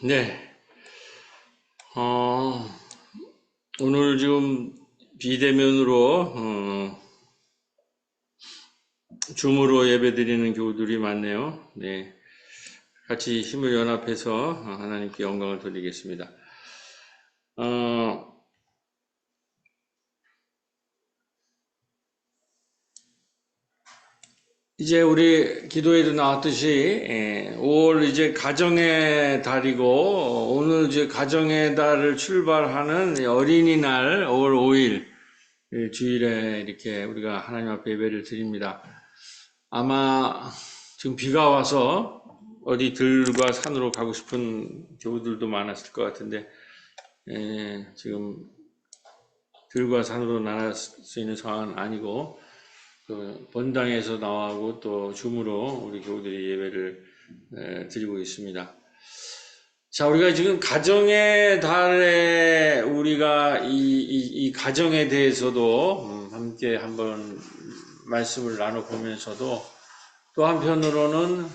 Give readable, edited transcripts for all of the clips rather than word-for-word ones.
네, 어, 오늘 지금 비대면으로, 줌으로 예배 드리는 교우들이 많네요. 네, 같이 힘을 연합해서 하나님께 영광을 돌리겠습니다. 어, 이제 우리 기도에도 나왔듯이, 5월 이제 가정의 달이고, 오늘 이제 가정의 달을 출발하는 어린이날 5월 5일 주일에 이렇게 우리가 하나님 앞에 예배를 드립니다. 아마 지금 비가 와서 어디 들과 산으로 가고 싶은 교우들도 많았을 것 같은데, 지금 들과 산으로 나갈 수 있는 상황은 아니고, 본당에서 나와고 또 줌으로 우리 교우들이 예배를 드리고 있습니다. 자, 우리가 지금 가정의 달에 우리가 이 가정에 대해서도 함께 한번 말씀을 나눠보면서도 또 한편으로는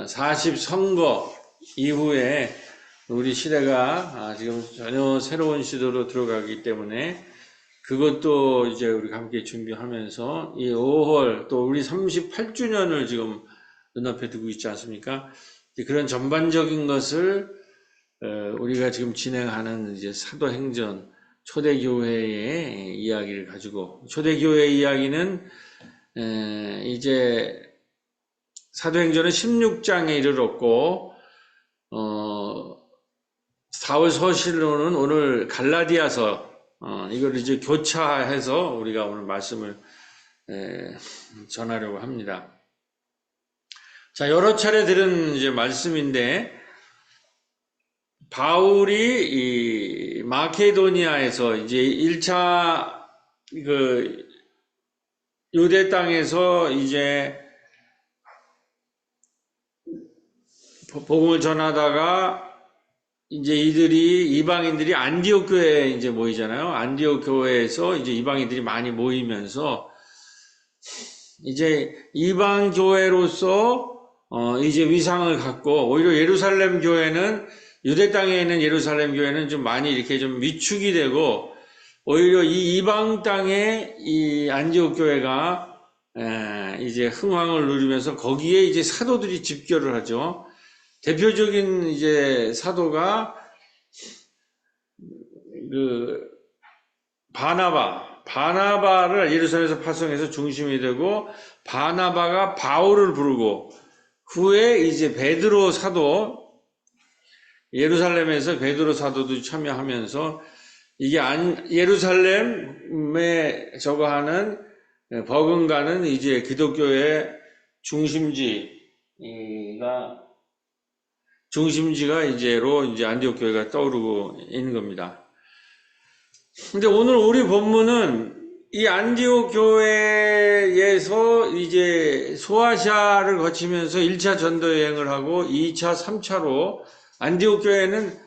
40 선거 이후에 우리 시대가 지금 전혀 새로운 시대로 들어가기 때문에 그것도 이제 우리가 함께 준비하면서 이 5월 또 우리 38주년을 지금 눈앞에 두고 있지 않습니까? 그런 전반적인 것을 우리가 지금 진행하는 이제 사도행전 초대교회의 이야기를 가지고 초대교회 이야기는 이제 사도행전은 16장에 이르렀고 4월 서신로는 오늘 갈라디아서 이걸 이제 교차해서 우리가 오늘 말씀을 전하려고 합니다. 자, 여러 차례 들은 이제 말씀인데 바울이 이 마케도니아에서 이제 1차 그 유대 땅에서 이제 복음을 전하다가 이제 이방인들이 안디옥 교회에 이제 모이잖아요. 안디옥 교회에서 이제 이방인들이 많이 모이면서 이제 이방 교회로서 이제 위상을 갖고 오히려 예루살렘 교회는 유대 땅에 있는 예루살렘 교회는 좀 많이 이렇게 좀 위축이 되고 오히려 이 이방 땅에 이 안디옥 교회가 이제 흥왕을 누리면서 거기에 이제 사도들이 집결을 하죠. 대표적인 이제 사도가 그 바나바를 예루살렘에서 파송해서 중심이 되고 바나바가 바울을 부르고 후에 이제 베드로 사도 예루살렘에서 베드로 사도도 참여하면서 이게 예루살렘에 저거 하는 버금가는 이제 기독교의 중심지가 이제로 이제 안디옥 교회가 떠오르고 있는 겁니다. 근데 오늘 우리 본문은 이 안디옥 교회에서 이제 소아시아를 거치면서 1차 전도 여행을 하고 2차, 3차로 안디옥 교회는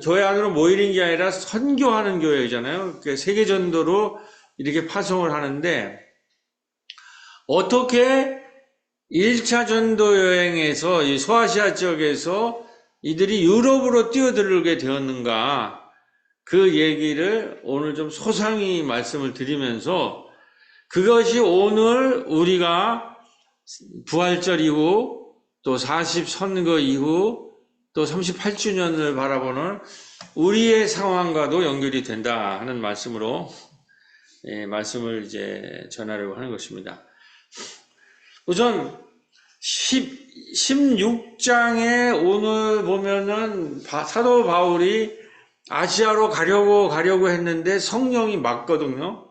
교회 안으로 모이는 게 아니라 선교하는 교회잖아요. 세계 전도로 이렇게 파송을 하는데 어떻게 1차 전도 여행에서 이 소아시아 지역에서 이들이 유럽으로 뛰어들게 되었는가 그 얘기를 오늘 좀 소상히 말씀을 드리면서 그것이 오늘 우리가 부활절 이후 또 40 선거 이후 또 38주년을 바라보는 우리의 상황과도 연결이 된다 하는 말씀으로 말씀을 이제 전하려고 하는 것입니다. 우선 16장에 오늘 보면은 사도 바울이 아시아로 가려고 했는데 성령이 막거든요.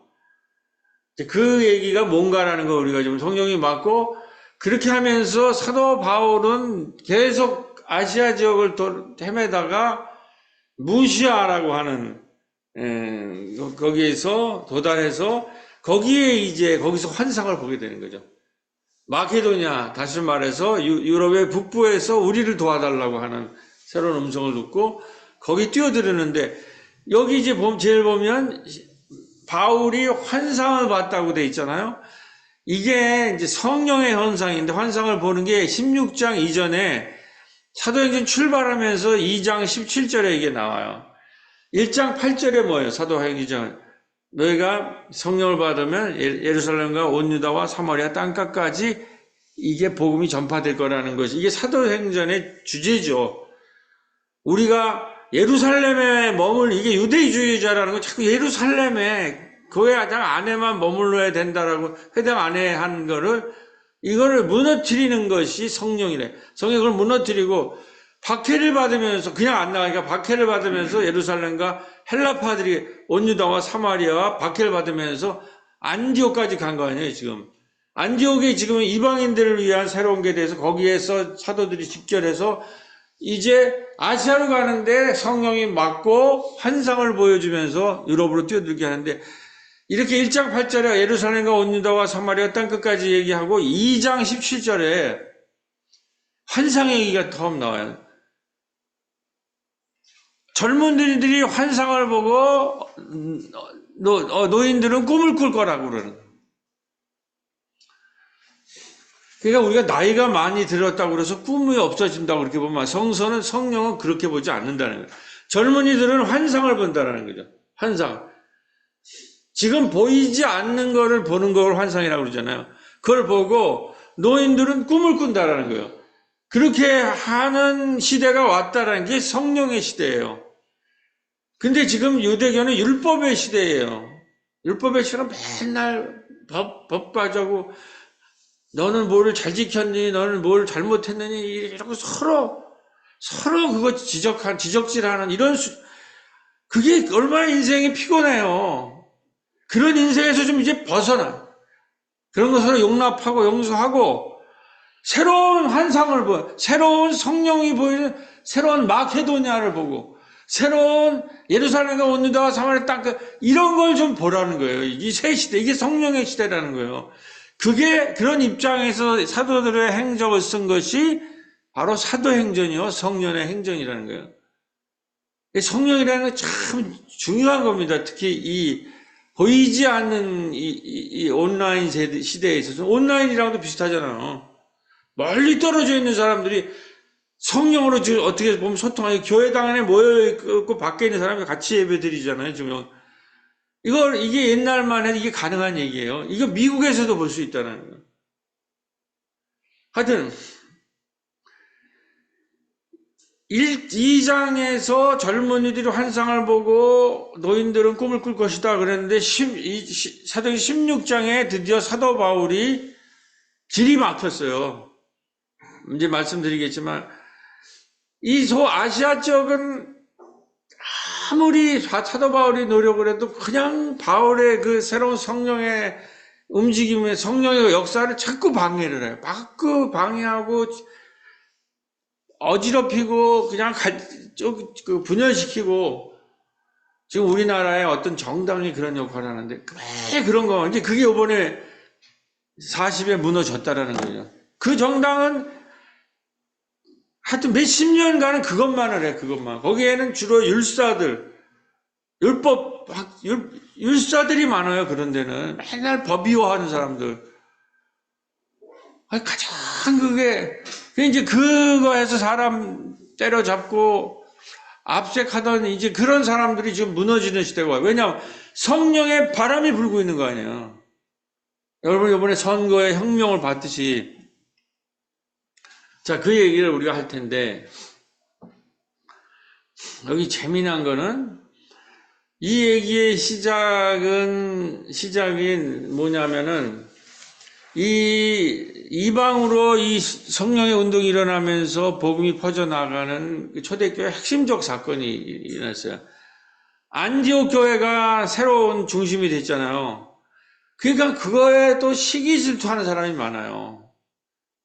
그 얘기가 뭔가라는 거 우리가 좀 성령이 막고 그렇게 하면서 사도 바울은 계속 아시아 지역을 헤매다가 무시아라고 하는 거기에서 도달해서 거기서 환상을 보게 되는 거죠. 마케도니아, 다시 말해서 유럽의 북부에서 우리를 도와달라고 하는 새로운 음성을 듣고 거기 뛰어들었는데 여기 이제 제일 보면 바울이 환상을 봤다고 돼 있잖아요. 이게 이제 성령의 환상인데 환상을 보는 게 16장 이전에 사도행전 출발하면서 2장 17절에 이게 나와요. 1장 8절에 뭐예요? 사도행전. 너희가 성령을 받으면 예루살렘과 온 유다와 사마리아 땅끝까지 이게 복음이 전파될 거라는 것이, 이게 사도행전의 주제죠. 우리가 예루살렘에 이게 유대주의자라는 건 자꾸 예루살렘에 교회 안에만 머물러야 된다라고 회당 안에 한 이거를 무너뜨리는 것이 성령이래. 성령이 그걸 무너뜨리고 박해를 받으면서 그냥 안 나가니까 박해를 받으면서 예루살렘과 헬라파들이 온 유다와 사마리아와 박해를 받으면서 안디옥까지 간 거 아니에요, 지금. 안디옥이 지금 이방인들을 위한 새로운 게 돼서 거기에서 사도들이 집결해서 이제 아시아로 가는데 성령이 막고 환상을 보여주면서 유럽으로 뛰어들게 하는데, 이렇게 1장 8절에 예루살렘과 온 유다와 사마리아 땅끝까지 얘기하고 2장 17절에 환상 얘기가 처음 나와요. 젊은이들이 환상을 보고 노인들은 꿈을 꿀 거라고 그러는 거예요. 그러니까 우리가 나이가 많이 들었다고 그래서 꿈이 없어진다고 그렇게 보면, 성령은 그렇게 보지 않는다는 거예요. 젊은이들은 환상을 본다는 거죠. 환상. 지금 보이지 않는 거를 보는 걸 환상이라고 그러잖아요. 그걸 보고 노인들은 꿈을 꾼다라는 거예요. 그렇게 하는 시대가 왔다라는 게 성령의 시대예요. 근데 지금 유대교는 율법의 시대예요. 율법의 시대는 맨날 법 가지고 너는 뭐를 잘 지켰니? 너는 뭘 잘못했느니? 이러고 서로 그거 지적질하는 그게 얼마나 인생이 피곤해요. 그런 인생에서 좀 이제 벗어나. 그런 거 서로 용납하고 용서하고 새로운 환상을 보고, 새로운 성령이 보이는 새로운 마케도니아를 보고, 새로운 예루살렘과 온 유다와 사마리아 땅, 이런 걸 좀 보라는 거예요. 이 새 시대, 이게 성령의 시대라는 거예요. 그런 입장에서 사도들의 행적을 쓴 것이 바로 사도행전이요, 성령의 행전이라는 거예요. 성령이라는 건 참 중요한 겁니다. 특히 보이지 않는 이 온라인 시대에 있어서, 온라인이랑도 비슷하잖아요. 멀리 떨어져 있는 사람들이 성령으로 지금 어떻게 보면 소통하고, 교회당 안에 모여있고 밖에 있는 사람이 같이 예배 드리잖아요, 지금. 이게 옛날만 해도 이게 가능한 얘기예요. 이거 미국에서도 볼 수 있다는 거예요. 하여튼, 2장에서 젊은이들이 환상을 보고 노인들은 꿈을 꿀 것이다 그랬는데, 사도행 16장에 드디어 사도 바울이 길이 막혔어요. 이제 말씀드리겠지만, 이 소아시아 쪽은 아무리 사도 바울이 노력을 해도 그냥 바울의 그 새로운 성령의 움직임에, 성령의 역사를 자꾸 방해를 해요. 자꾸 방해하고 어지럽히고 그냥 분열시키고, 지금 우리나라의 어떤 정당이 그런 역할을 하는데 왜 그런 거, 이제 그게 이번에 40에 무너졌다라는 거죠. 그 정당은 하여튼 몇십 년간은 그것만을 해, 그것만. 거기에는 주로 율사들이 많아요, 그런 데는. 맨날 법이화하는 사람들. 가장 이제 그거 해서 사람 때려잡고 압색하던 이제 그런 사람들이 지금 무너지는 시대가 와요. 왜냐하면 성령의 바람이 불고 있는 거 아니에요. 여러분, 이번에 선거에 혁명을 봤듯이. 자, 그 얘기를 우리가 할 텐데, 여기 재미난 거는, 이 얘기의 시작이 뭐냐면은, 이방으로 이 성령의 운동이 일어나면서 복음이 퍼져나가는 초대교회 핵심적 사건이 일어났어요. 안디옥 교회가 새로운 중심이 됐잖아요. 그러니까 그거에 또 시기 질투하는 사람이 많아요.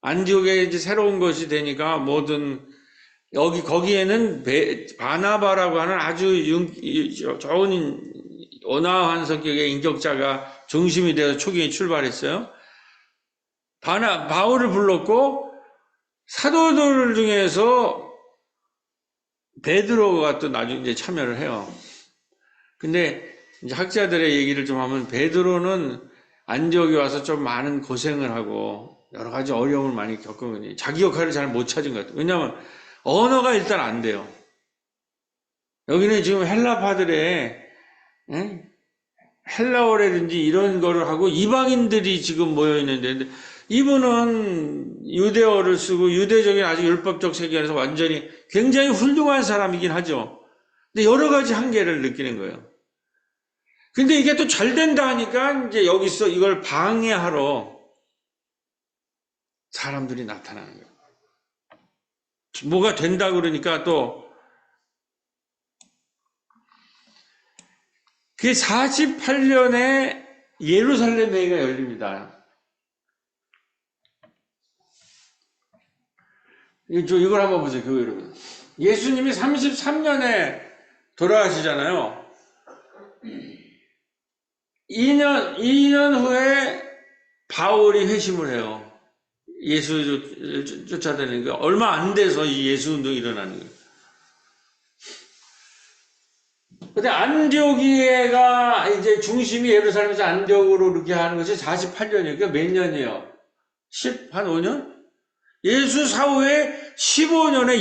안디옥에 이제 새로운 것이 되니까 거기에는 바나바라고 하는 아주 좋은 온화한 성격의 인격자가 중심이 되어서 초기에 출발했어요. 바울을 불렀고, 사도들 중에서 베드로가 또 나중에 이제 참여를 해요. 근데 이제 학자들의 얘기를 좀 하면, 베드로는 안디옥에 와서 좀 많은 고생을 하고 여러 가지 어려움을 많이 겪은 거니 자기 역할을 잘 못 찾은 것 같아요. 왜냐하면 언어가 일단 안 돼요. 여기는 지금 헬라파들의 헬라어라든지 이런 거를 하고 이방인들이 지금 모여 있는데 이분은 유대어를 쓰고 유대적인 아주 율법적 세계에서 완전히 굉장히 훌륭한 사람이긴 하죠. 근데 여러 가지 한계를 느끼는 거예요. 근데 이게 또 잘 된다 하니까 이제 여기서 이걸 방해하러 사람들이 나타나는 거예요. 뭐가 된다 그러니까 또 그게 48년에 예루살렘 회의가 열립니다. 이걸 한번 보세요, 교회 여러분. 예수님이 33년에 돌아가시잖아요. 2년 후에 바울이 회심을 해요. 예수 쫓아다니니까 얼마 안 돼서 이 예수 운동이 일어나는 거예요. 근데 안디오키가 이제 중심이 예루살렘에서 안디옥으로 이렇게 하는 것이 48년이에요. 그러니까 몇 년이에요? 한 5년? 예수 사후에 15년에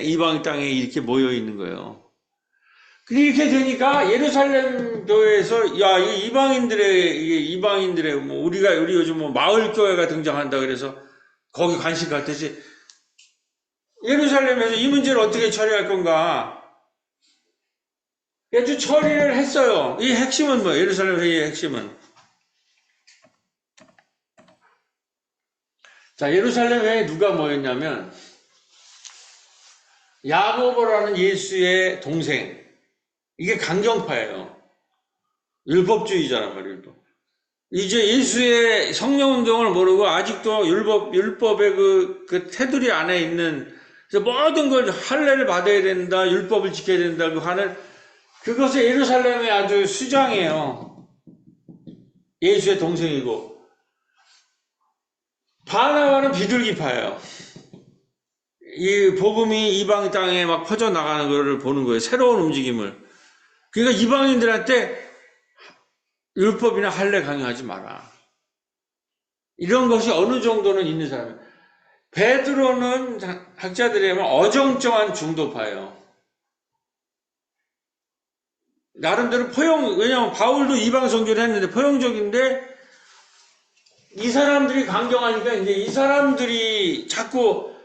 이방 땅에 이렇게 모여 있는 거예요. 이렇게 되니까 예루살렘 교회에서 야, 이 이방인들의 우리 요즘 마을 교회가 등장한다 그래서 거기 관심 갖듯이 예루살렘에서 이 문제를 어떻게 처리할 건가? 아주 처리를 했어요. 이 핵심은 뭐예요? 예루살렘 회의의 핵심은. 자, 예루살렘 회의에 누가 모였냐면 야고보라는 예수의 동생. 이게 강경파예요. 율법주의자란 말이에요. 율법. 이제 예수의 성령운동을 모르고 아직도 율법의 그 테두리 안에 있는 모든 걸 할례를 받아야 된다, 율법을 지켜야 된다고 하는 그것이 예루살렘의 아주 수장이에요. 예수의 동생이고. 바나바는 비둘기파예요. 이 복음이 이방 땅에 막 퍼져나가는 것을 보는 거예요. 새로운 움직임을. 그러니까 이방인들한테 율법이나 할례 강요하지 마라. 이런 것이 어느 정도는 있는 사람이에요. 베드로는 학자들이 하면 어정쩡한 중도파예요. 나름대로 왜냐하면 바울도 이방 선교를 했는데 포용적인데 이 사람들이 강경하니까 이제 이 사람들이 자꾸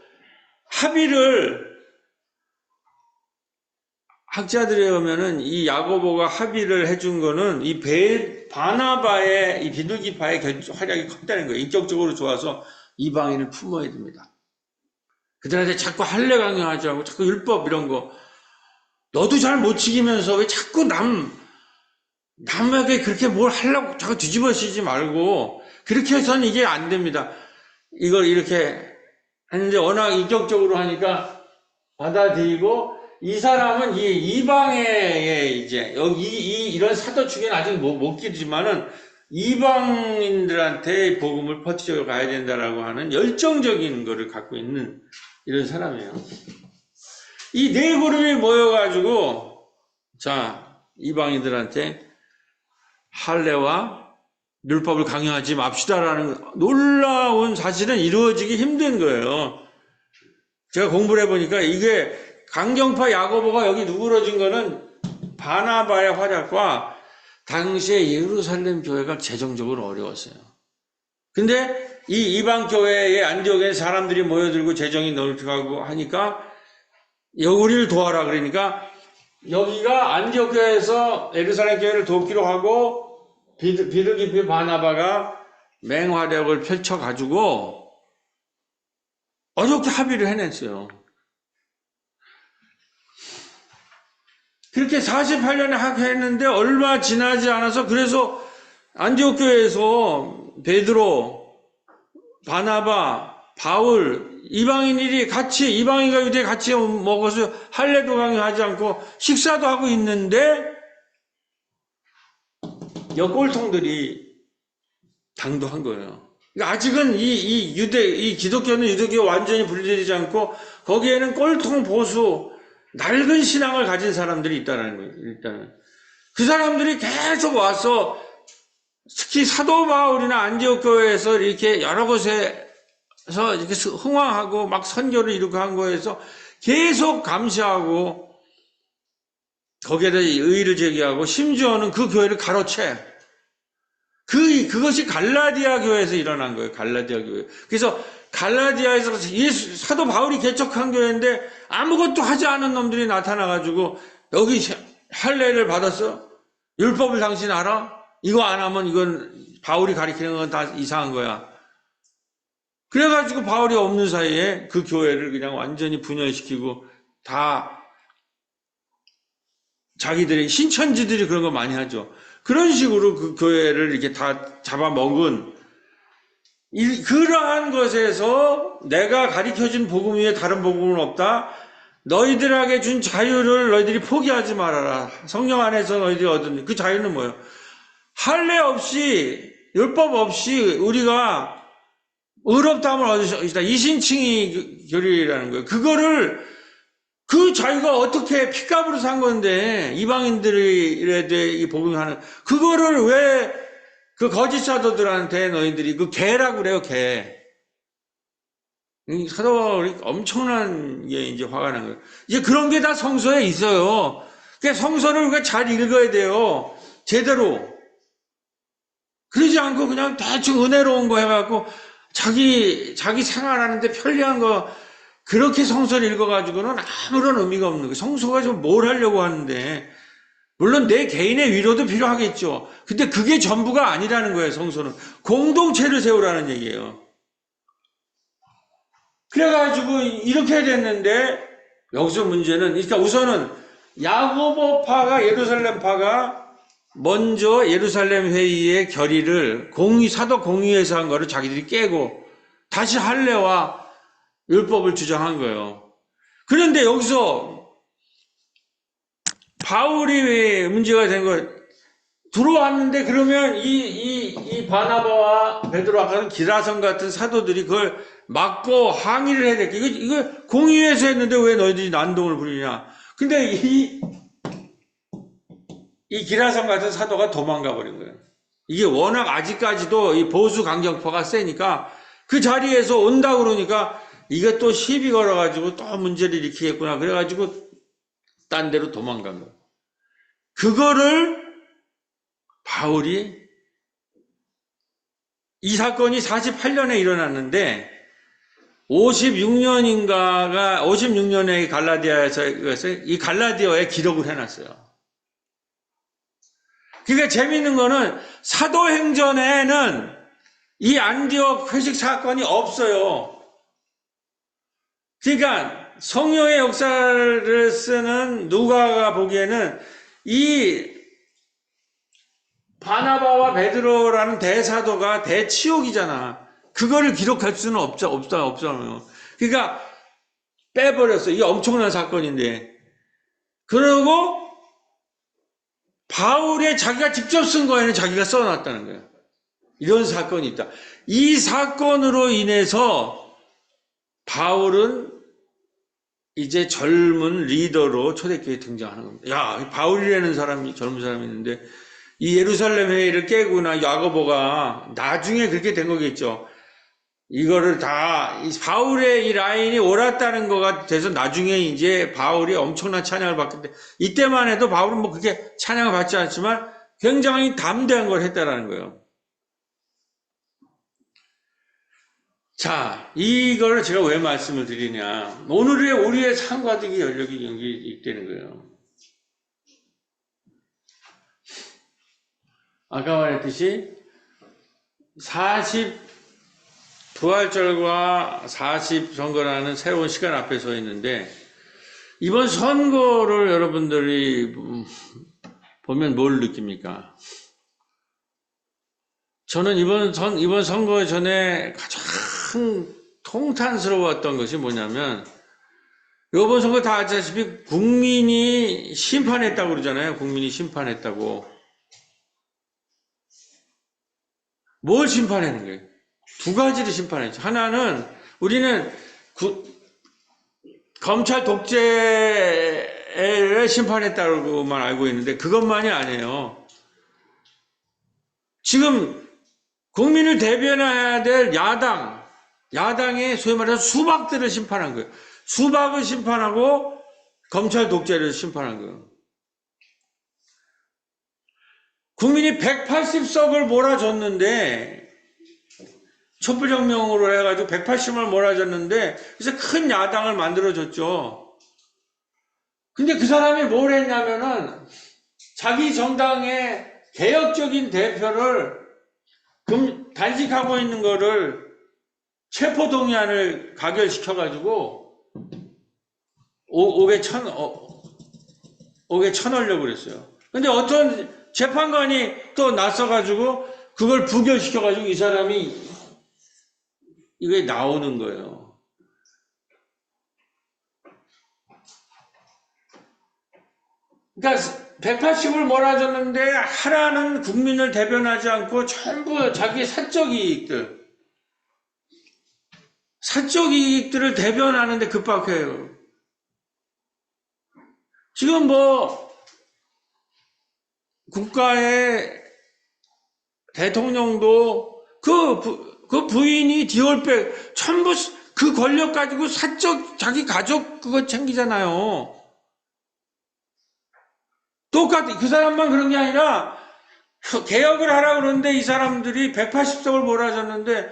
합의를 학자들에 보면은 이 야고보가 합의를 해준 거는 이 바나바의 이 비둘기파의 활약이 컸다는 거예요. 인격적으로 좋아서 이방인을 품어야 됩니다. 그들한테 자꾸 할례 강요하지 않고 자꾸 율법 이런 거 너도 잘 못 지키면서 왜 자꾸 남에게 그렇게 뭘 하려고 자꾸 뒤집어쓰지 말고 그렇게 해서는 이게 안 됩니다. 이걸 이렇게 했는데 워낙 인격적으로 하니까 받아들이고 이 사람은 이 이방의 이제 여기 이런 사도 축에는 아직 못 끼지만은 이방인들한테 복음을 퍼뜨려 가야 된다라고 하는 열정적인 거를 갖고 있는 이런 사람이에요. 이 네 그룹이 모여가지고 자 이방인들한테 할례와 율법을 강요하지 맙시다라는 놀라운 사실은 이루어지기 힘든 거예요. 제가 공부를 해보니까 이게 강경파 야고보가 여기 누그러진 거는 바나바의 활약과 당시에 예루살렘 교회가 재정적으로 어려웠어요. 근데 이 이방 교회의 안디옥에 사람들이 모여들고 재정이 넓어가고 하니까 우리를 도와라 그러니까 여기가 안디옥 교회에서 예루살렘 교회를 돕기로 하고 비둘기파 바나바가 맹활약을 펼쳐가지고 어렵게 합의를 해냈어요. 그렇게 48년에 했는데 얼마 지나지 않아서 그래서 안디옥 교회에서 베드로, 바나바, 바울 이방인들이 같이 이방인과 유대 같이 먹어서 할례도 강요하지 않고 식사도 하고 있는데 여꼴통들이 당도한 거예요. 그러니까 아직은 이 기독교는 유대교 완전히 분리되지 않고 거기에는 꼴통 보수 낡은 신앙을 가진 사람들이 있다는 거예요. 일단은 그 사람들이 계속 와서 특히 사도 바울이나 안디옥 교회에서 이렇게 여러 곳에 이렇게 흥황하고 막 선교를 이루고 한 거에서 계속 감시하고 거기에다 의의를 제기하고 심지어는 그 교회를 가로채. 그것이 갈라디아 교회에서 일어난 거예요. 갈라디아 교회. 그래서 갈라디아에서 사도 바울이 개척한 교회인데 아무것도 하지 않은 놈들이 나타나가지고 여기 할례를 받았어? 율법을 당신 알아? 이거 안 하면 이건 바울이 가리키는 건 다 이상한 거야. 그래가지고 바울이 없는 사이에 그 교회를 그냥 완전히 분열시키고 다 자기들의 신천지들이 그런 거 많이 하죠. 그런 식으로 그 교회를 이렇게 다 잡아먹은 그러한 것에서 내가 가르쳐준 복음 위에 다른 복음은 없다. 너희들에게 준 자유를 너희들이 포기하지 말아라. 성령 안에서 너희들이 얻은 그 자유는 뭐예요? 할례 없이 율법 없이 우리가 의롭다함을 얻을 수 있다. 이신칭의 교리라는 거예요. 그 자유가 어떻게 핏값으로 산 건데 이방인들에 대해 이 복음하는 그거를 왜 그 거짓 사도들한테 너희들이 그 개라고 그래요, 개. 사도 바울이 엄청난 게 이제 화가 난 거예요. 이제 그런 게 다 성서에 있어요. 그러니까 성서를 우리가 잘 읽어야 돼요. 제대로. 그러지 않고 그냥 대충 은혜로운 거 해갖고 자기 생활하는데 편리한 거 그렇게 성서를 읽어가지고는 아무런 의미가 없는 거예요. 성서가 좀 뭘 하려고 하는데 물론 내 개인의 위로도 필요하겠죠. 근데 그게 전부가 아니라는 거예요. 성서는 공동체를 세우라는 얘기예요. 그래가지고 이렇게 됐는데 여기서 문제는 그러니까 우선은 야고보파가 예루살렘파가 먼저 예루살렘 회의의 결의를 사도 공의회에서 한 거를 자기들이 깨고 다시 할례와 율법을 주장한 거예요. 그런데 여기서 바울이 문제가 된 거예요. 들어왔는데 그러면 이 바나바와 베드로 아까는 기라성 같은 사도들이 그걸 막고 항의를 해야 될게 이거 공의회에서 했는데 왜 너희들이 난동을 부리냐. 근데 이 기라성 같은 사도가 도망가 버린 거예요. 이게 워낙 아직까지도 이 보수 강경파가 세니까 그 자리에서 온다 그러니까 이게 또 시비 걸어가지고 또 문제를 일으키겠구나. 그래가지고 딴 데로 도망간 거예요. 그거를 바울이 이 사건이 48년에 일어났는데 56년에 갈라디아에서 이 갈라디아에 기록을 해놨어요. 그러니까 재미있는 거는 사도행전에는 이 안디옥 회식 사건이 없어요. 그러니까 성령의 역사를 쓰는 누가가 보기에는 이 바나바와 베드로라는 대사도가 대치욕이잖아. 그거를 기록할 수는 없잖아요. 그러니까 빼버렸어. 이게 엄청난 사건인데. 그러고 바울이 자기가 직접 쓴 거에는 자기가 써놨다는 거예요. 이런 사건이 있다. 이 사건으로 인해서 바울은 이제 젊은 리더로 초대교회에 등장하는 겁니다. 야, 바울이라는 사람이 젊은 사람이 있는데 이 예루살렘 회의를 깨고나 야고보가 나중에 그렇게 된 거겠죠. 이거를 다 바울의 이 라인이 옳았다는 거가 돼서 나중에 이제 바울이 엄청난 찬양을 받겠대. 이때만 해도 바울은 뭐 그렇게 찬양을 받지 않지만 굉장히 담대한 걸 했다라는 거예요. 자, 이걸 제가 왜 말씀을 드리냐. 오늘의 우리의 상과득이 연력이 있다는 거예요. 아까 말했듯이 40 부활절과 40 선거라는 새로운 시간 앞에 서 있는데 이번 선거를 여러분들이 보면 뭘 느낍니까? 저는 이번 선거 전에 가장 통탄스러웠던 것이 뭐냐면 이번 선거 다 아시다시피 국민이 심판했다고 그러잖아요. 국민이 심판했다고. 뭘 심판하는 거예요? 두 가지를 심판했죠. 하나는 우리는 검찰 독재를 심판했다고만 알고 있는데 그것만이 아니에요. 지금 국민을 대변해야 될 야당 야당의 소위 말해서 수박들을 심판한 거예요. 수박을 심판하고 검찰 독재를 심판한 거예요. 국민이 180석을 몰아줬는데, 촛불혁명으로 해가지고 180을 몰아줬는데, 그래서 큰 야당을 만들어줬죠. 근데 그 사람이 뭘 했냐면은, 자기 정당의 개혁적인 대표를 단식하고 있는 거를 체포동의안을 가결시켜가지고, 옥에 쳐넣으려고 그랬어요. 근데 어떤 재판관이 또 나서가지고 그걸 부결시켜가지고 이 사람이 이게 나오는 거예요. 그러니까 180을 몰아줬는데 하나는 국민을 대변하지 않고 전부 자기 사적 이익들을 대변하는데 급박해요. 지금 국가의 대통령도 그 부인이 디올백 전부 그 권력 가지고 자기 가족 그거 챙기잖아요. 똑같이 그 사람만 그런 게 아니라 개혁을 하라고 그러는데 이 사람들이 180석을 몰아줬는데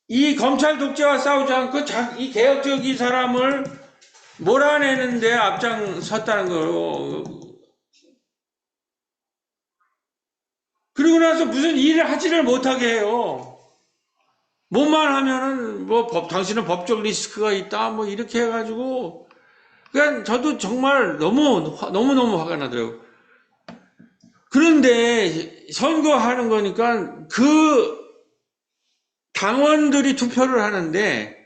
이 검찰 독재와 싸우지 않고 이 개혁적인 사람을 몰아내는데 앞장섰다는 거예요. 그리고 나서 무슨 일을 하지를 못하게 해요. 뭐만 하면은 당신은 법적 리스크가 있다 이렇게 해가지고 그냥 저도 정말 너무 화가 나더라고요. 그런데 선거하는 거니까 그 당원들이 투표를 하는데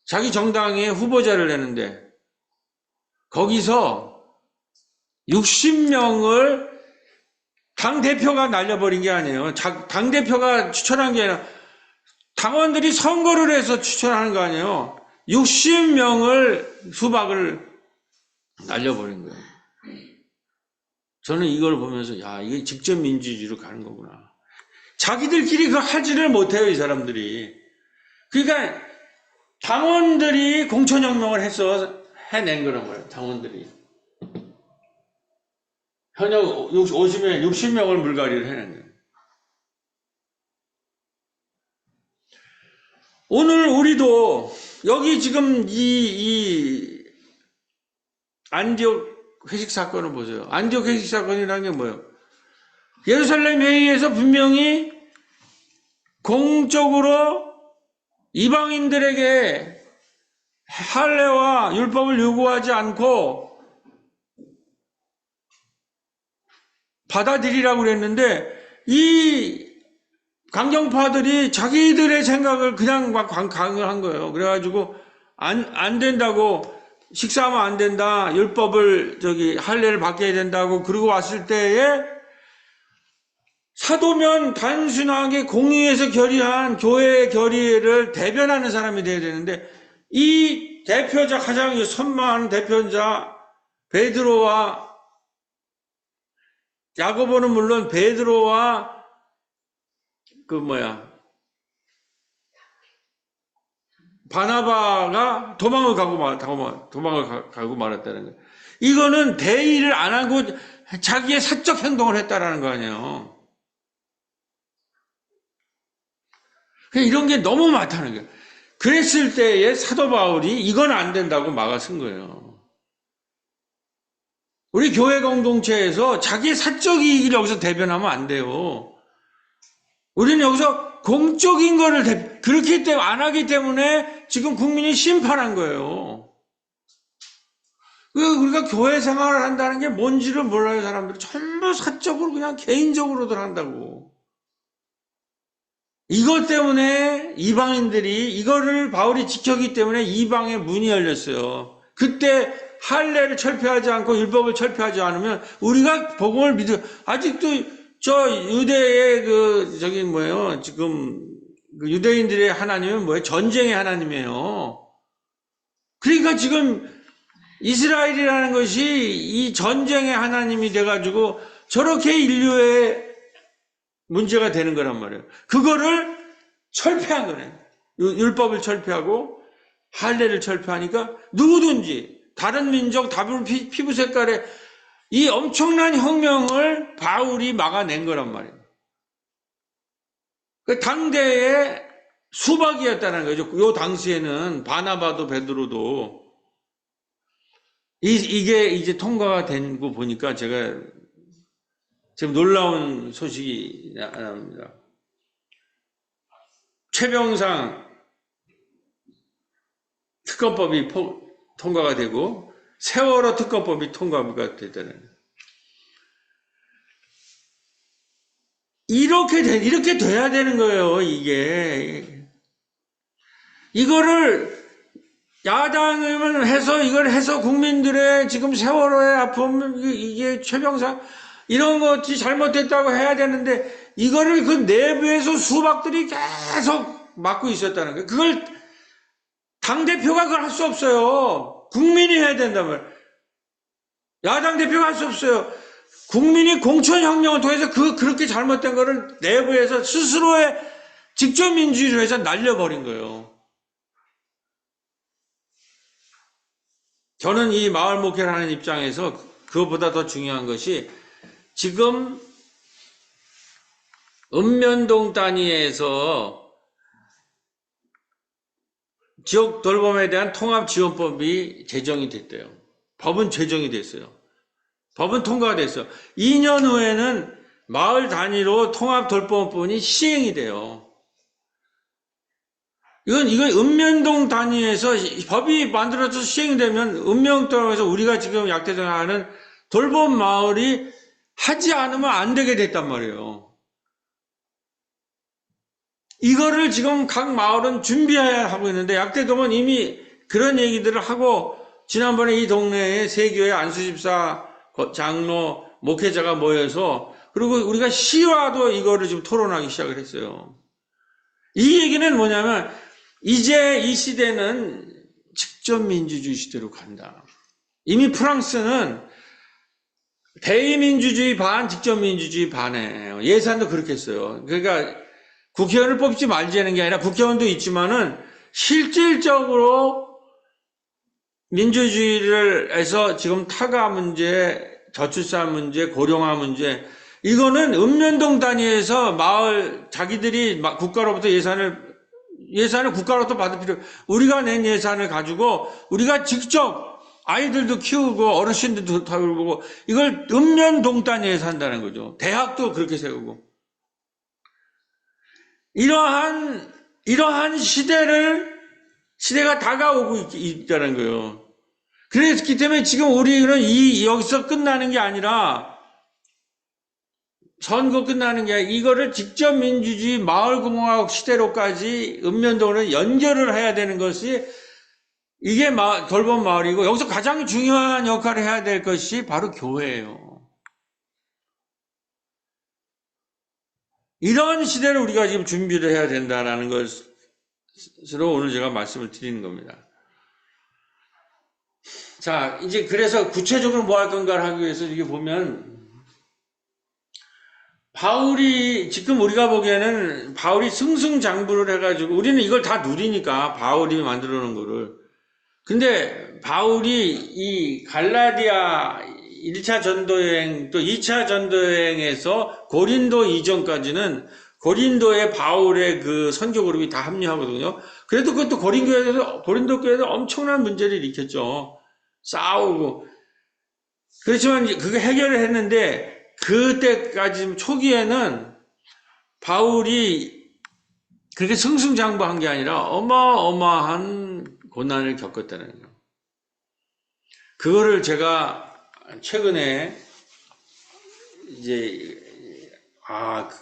자기 정당의 후보자를 내는데 거기서 60명을 당대표가 날려버린 게 아니에요. 당대표가 추천한 게 아니라 당원들이 선거를 해서 추천하는 거 아니에요. 60명을 수박을 날려버린 거예요. 저는 이걸 보면서 이게 직접 민주주의로 가는 거구나. 자기들끼리 그거 하지를 못해요, 이 사람들이. 그러니까 당원들이 공천혁명을 해낸 거란 말이에요, 당원들이. 현역 60명을 물갈이를 해낸 거예요. 오늘 우리도 여기 지금 이 안디옥 회식 사건을 보세요. 안디옥 회식 사건이라는 게 뭐예요? 예루살렘 회의에서 분명히 공적으로 이방인들에게 할례와 율법을 요구하지 않고 받아들이라고 그랬는데 이 강경파들이 자기들의 생각을 그냥 막 강요한 거예요. 그래가지고 안 된다고, 식사하면 안 된다, 율법을 할례를 받게 된다고. 그러고 왔을 때에 사도면 단순하게 공의에서 결의한 교회의 결의를 대변하는 사람이 돼야 되는데 이 대표자, 가장 선망하는 대표자 베드로와 야고보는 물론 베드로와 바나바가 도망을 가고 말았다는 거예요. 이거는 대의를 안 하고 자기의 사적 행동을 했다라는 거 아니에요. 이런 게 너무 많다는 거예요. 그랬을 때에 사도 바울이 이건 안 된다고 막아선 거예요. 우리 교회 공동체에서 자기의 사적 이익을 여기서 대변하면 안 돼요. 우리는 여기서 공적인 거를 그렇기 때문에 안 하기 때문에 지금 국민이 심판한 거예요. 우리가 교회 생활을 한다는 게 뭔지를 몰라요. 사람들이 전부 사적으로 그냥 개인적으로들 한다고. 이것 때문에 이방인들이 이거를 바울이 지켰기 때문에 이방의 문이 열렸어요. 그때 할례를 철폐하지 않고 율법을 철폐하지 않으면 우리가 복음을 아직도 저 유대의 지금 유대인들의 하나님은 뭐예요? 전쟁의 하나님이에요. 그러니까 지금 이스라엘이라는 것이 이 전쟁의 하나님이 돼가지고 저렇게 인류의 문제가 되는 거란 말이에요. 그거를 철폐한 거네. 율법을 철폐하고 할례를 철폐하니까 누구든지 다른 민족, 다른 피부 색깔의 이 엄청난 혁명을 바울이 막아낸 거란 말이에요. 그 당대의 수박이었다는 거죠. 요 당시에는 바나바도 베드로도 이게 이제 통과가 된 거 보니까 제가 지금 놀라운 소식이 나옵니다. 최병상 특검법이 통과가 되고 세월호 특검법이 통과가 됐다는 거예요. 이렇게 돼야 되는 거예요, 이게. 이거를 야당을 해서 이걸 해서 국민들의 지금 세월호의 아픔, 이게 최병상 이런 것이 잘못됐다고 해야 되는데 이거를 그 내부에서 수박들이 계속 막고 있었다는 거예요. 그걸 당대표가 그걸 할 수 없어요. 국민이 해야 된단 말이에요. 야당 대표가 할 수 없어요. 국민이 공천혁명을 통해서 그렇게 잘못된 거를 내부에서 스스로의 직접 민주주의로 해서 날려버린 거예요. 저는 이 마을 목회를 하는 입장에서 그것보다 더 중요한 것이 지금 읍면동 단위에서 지역 돌봄에 대한 통합지원법이 제정이 됐대요. 법은 제정이 됐어요. 법은 통과가 됐어요. 2년 후에는 마을 단위로 통합돌봄법이 시행이 돼요. 이건 읍면동 단위에서 법이 만들어져서 시행이 되면 읍면동에서 우리가 지금 약대전하는 돌봄 마을이 하지 않으면 안 되게 됐단 말이에요. 이거를 지금 각 마을은 준비해야 하고 있는데 약대동은 이미 그런 얘기들을 하고 지난번에 이 동네에 세 교회 안수집사, 장로, 목회자가 모여서 그리고 우리가 시와도 이거를 지금 토론하기 시작을 했어요. 이 얘기는 뭐냐면 이제 이 시대는 직접 민주주의 시대로 간다. 이미 프랑스는 대의민주주의 반, 직접 민주주의 반이에요. 예산도 그렇게 했어요. 그러니까 국회의원을 뽑지 말자는 게 아니라 국회의원도 있지만은 실질적으로 민주주의를 해서 지금 타가 문제, 저출산 문제, 고령화 문제 이거는 읍면동 단위에서 마을 자기들이 국가로부터 예산을 국가로부터 받을 필요 우리가 낸 예산을 가지고 우리가 직접 아이들도 키우고 어르신들도 돌보고 이걸 읍면동 단위에서 한다는 거죠. 대학도 그렇게 세우고 이러한 시대가 다가오고 있다는 거예요. 그랬기 때문에 지금 우리는 여기서 끝나는 게 아니라 선거 끝나는 게 아니라 이거를 직접 민주주의 마을공화국 시대로까지 읍면동으로 연결을 해야 되는 것이 이게 돌봄 마을이고 여기서 가장 중요한 역할을 해야 될 것이 바로 교회예요. 이런 시대를 우리가 지금 준비를 해야 된다는 것으로 오늘 제가 말씀을 드리는 겁니다. 자, 이제 그래서 구체적으로 뭐 할 건가를 하기 위해서 이게 보면 바울이 지금 우리가 보기에는 바울이 승승장구를 해가지고 우리는 이걸 다 누리니까 바울이 만들어 놓은 거를 근데 바울이 이 갈라디아 1차 전도여행 또 2차 전도여행에서 고린도 이전까지는 고린도에 바울의 그 선교 그룹이 다 합류하거든요. 그래도 그것도 고린도 교회에서 엄청난 문제를 일으켰죠. 싸우고. 그렇지만 그거 해결을 했는데 그때까지 초기에는 바울이 그렇게 승승장구한 게 아니라 어마어마한 고난을 겪었다는 거예요. 그거를 제가 최근에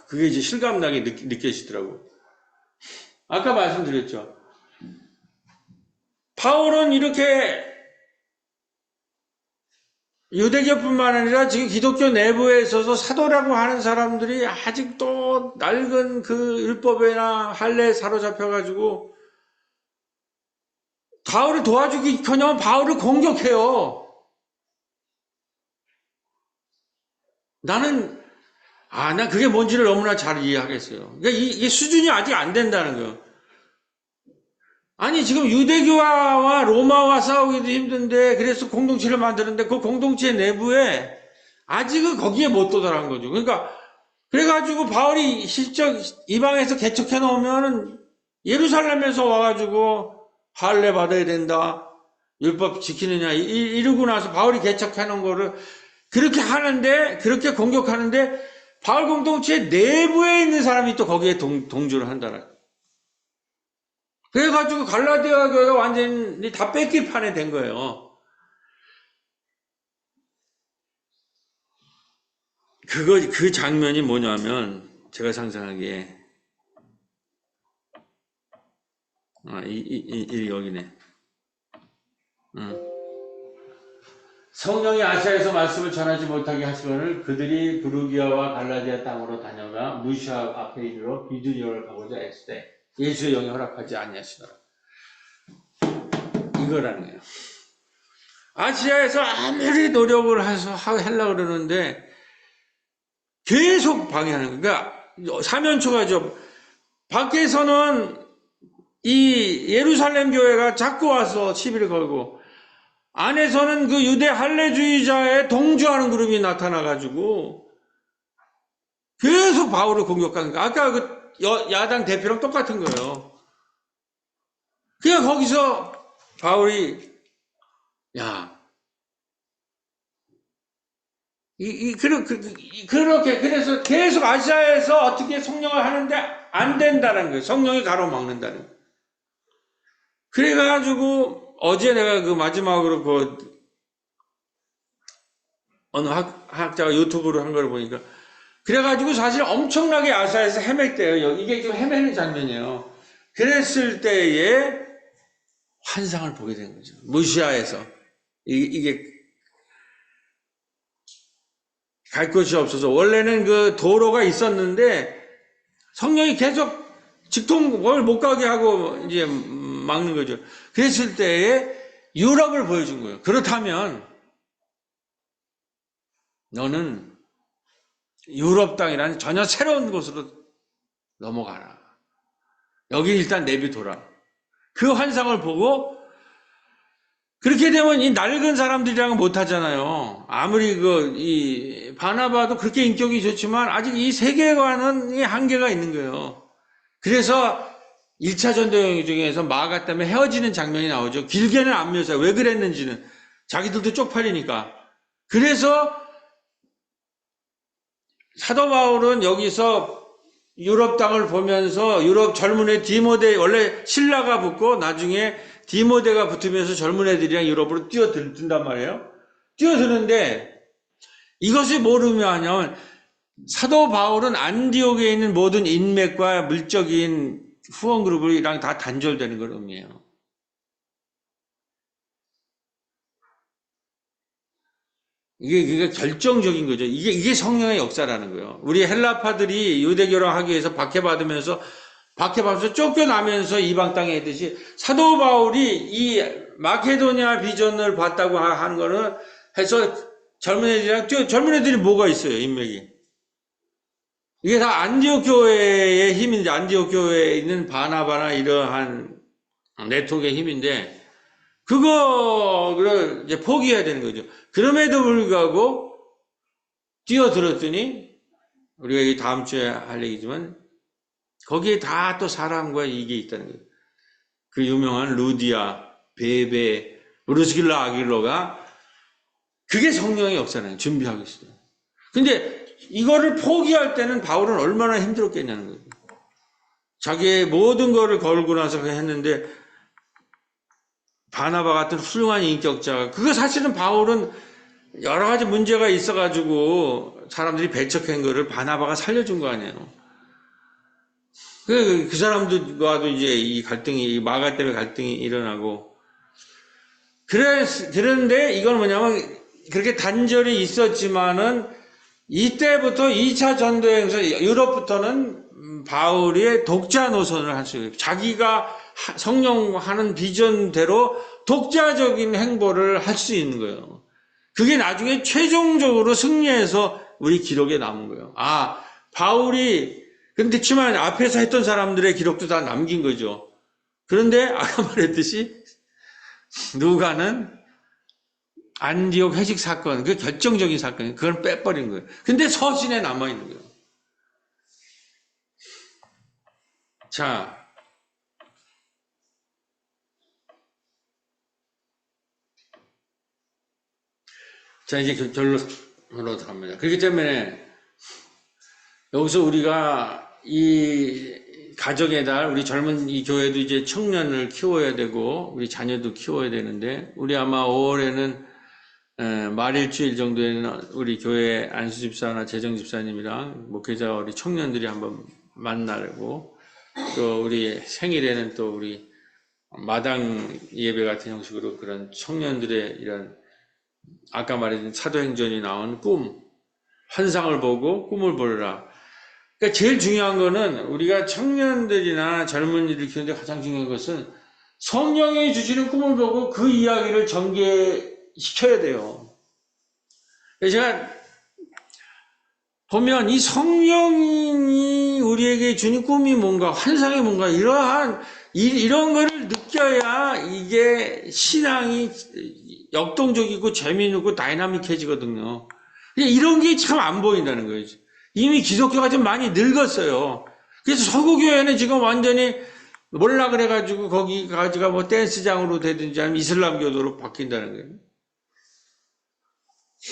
그게 이제 실감나게 느껴지더라고요. 아까 말씀드렸죠. 바울은 이렇게 유대교뿐만 아니라 지금 기독교 내부에 있어서 사도라고 하는 사람들이 아직도 낡은 그 율법이나 할례에 사로잡혀가지고 바울을 도와주기커녕 바울을 공격해요. 나는 난 그게 뭔지를 너무나 잘 이해하겠어요. 그러니까 이게 수준이 아직 안 된다는 거예요. 아니, 지금 유대교와 로마와 싸우기도 힘든데, 그래서 공동체를 만드는데, 그 공동체 내부에 아직은 거기에 못 도달한 거죠. 그러니까, 그래가지고 바울이 실적 이방에서 개척해 놓으면은 예루살렘에서 와가지고 할례 받아야 된다. 율법 지키느냐. 이러고 나서 바울이 개척해 놓은 거를 그렇게 하는데, 그렇게 공격하는데, 바울 공동체 내부에 있는 사람이 또 거기에 동조를 한다는. 그래가지고 갈라디아 교회가 완전히 다 뺏길 판에 된 거예요. 그 장면이 뭐냐면, 제가 상상하기에, 여기네. 성령이 아시아에서 말씀을 전하지 못하게 하시거늘 그들이 부르기아와 갈라디아 땅으로 다녀가 무시아 앞에 이르러 비두니아를 가고자 애쓰되 예수의 영이 허락하지 아니하시더라. 이거라는 거예요. 아시아에서 아무리 노력을 해서 하려고 그러는데 계속 방해하는 거예요. 그러니까 사면초가죠. 밖에서는 이 예루살렘 교회가 자꾸 와서 시비를 걸고 안에서는 그 유대 할례주의자에 동조하는 그룹이 나타나가지고 계속 바울을 공격하는 거예요. 아까 그 야당 대표랑 똑같은 거예요. 그냥 거기서 바울이 그렇게 그래서 계속 아시아에서 어떻게 성령을 하는데 안 된다는 거예요. 성령이 가로막는다는 거예요. 그래가지고 어제 내가 그 마지막으로 어느 학자가 유튜브로 한 걸 보니까 그래가지고 사실 엄청나게 아시아에서 헤맸대요. 이게 지금 헤매는 장면이에요. 그랬을 때에 환상을 보게 된 거죠. 무시아에서 이게 갈 곳이 없어서 원래는 그 도로가 있었는데 성령이 계속 직통을 못 가게 하고 이제 막는 거죠. 그랬을 때에 유럽을 보여준 거예요. 그렇다면 너는 유럽 땅이라는 전혀 새로운 곳으로 넘어가라. 여기 일단 내비둬라. 그 환상을 보고 그렇게 되면 이 낡은 사람들이랑은 못하잖아요. 아무리 이 바나바도 그렇게 인격이 좋지만 아직 이 세계관은 한계가 있는 거예요. 그래서 1차 전도여행 중에서 마가 때문에 헤어지는 장면이 나오죠. 길게는 안 묘사해요. 왜 그랬는지는. 자기들도 쪽팔리니까. 그래서 사도 바울은 여기서 유럽 땅을 보면서 유럽 젊은 애 디모데, 원래 신라가 붙고 나중에 디모데가 붙으면서 젊은 애들이랑 유럽으로 뛰어든단 말이에요. 뛰어드는데 이것이 뭐를 하냐면 사도 바울은 안디옥에 있는 모든 인맥과 물적인 후원 그룹이랑 다 단절되는 걸 의미해요. 이게 결정적인 거죠. 이게 성령의 역사라는 거예요. 우리 헬라파들이 유대교랑 하기 위해서 박해받으면서 쫓겨나면서 이방 땅에 있듯이 사도 바울이 이 마케도니아 비전을 봤다고 하는 거는 해서 젊은 애들이 뭐가 있어요, 인맥이. 이게 다 안디옥 교회의 힘인데, 안디옥 교회에 있는 바나바나 이러한 네트워크의 힘인데, 그거를 이제 포기해야 되는 거죠. 그럼에도 불구하고 뛰어들었더니, 우리가 이 다음 주에 할 얘기지만, 거기에 다 또 사랑과 이게 있다는 거예요. 그 유명한 루디아, 베베, 브루스길라 아길로가 그게 성령의 역사는 준비하고 있어요. 근데 이거를 포기할 때는 바울은 얼마나 힘들었겠냐는 거예요. 자기의 모든 거를 걸고 나서 했는데 바나바 같은 훌륭한 인격자가 그거 사실은 바울은 여러 가지 문제가 있어가지고 사람들이 배척한 거를 바나바가 살려준 거 아니에요. 그 사람들과도 이제 이 갈등이 마가 때문에 갈등이 일어나고 그런데 이건 뭐냐면 그렇게 단절이 있었지만은 이때부터 2차 전도여행에서 유럽부터는 바울의 독자 노선을 할 수 있어요. 자기가 성령하는 비전대로 독자적인 행보를 할 수 있는 거예요. 그게 나중에 최종적으로 승리해서 우리 기록에 남은 거예요. 아, 바울이 그렇지만 앞에서 했던 사람들의 기록도 다 남긴 거죠. 그런데 아까 말했듯이 누가는 안디옥 회식 사건, 그 결정적인 사건이에요. 그걸 빼버린 거예요. 근데 서신에 남아있는 거예요. 자, 이제 결론으로 갑니다. 그렇기 때문에 여기서 우리가 이 가정의 달, 우리 젊은 이 교회도 이제 청년을 키워야 되고 우리 자녀도 키워야 되는데 우리 아마 5월에는 말일주일 정도에는 우리 교회 안수집사나 재정집사님이랑 목회자 우리 청년들이 한번 만나고 또 우리 생일에는 또 우리 마당 예배 같은 형식으로 그런 청년들의 이런 아까 말했던 사도행전이 나온 꿈, 환상을 보고 꿈을 보라. 그러니까 제일 중요한 거는 우리가 청년들이나 젊은이들 키우는데 가장 중요한 것은 성령이 주시는 꿈을 보고 그 이야기를 전개시켜야 돼요. 제가 보면 이 성령이 우리에게 주는 꿈이 뭔가, 환상이 뭔가, 이런 거를 느껴야 이게 신앙이 역동적이고 재미있고 다이나믹해지거든요. 이런 게 참 안 보인다는 거예요. 이미 기독교가 좀 많이 늙었어요. 그래서 서구교회는 지금 완전히 몰라 그래가지고 거기가 뭐 댄스장으로 되든지 아니면 이슬람교도로 바뀐다는 거예요.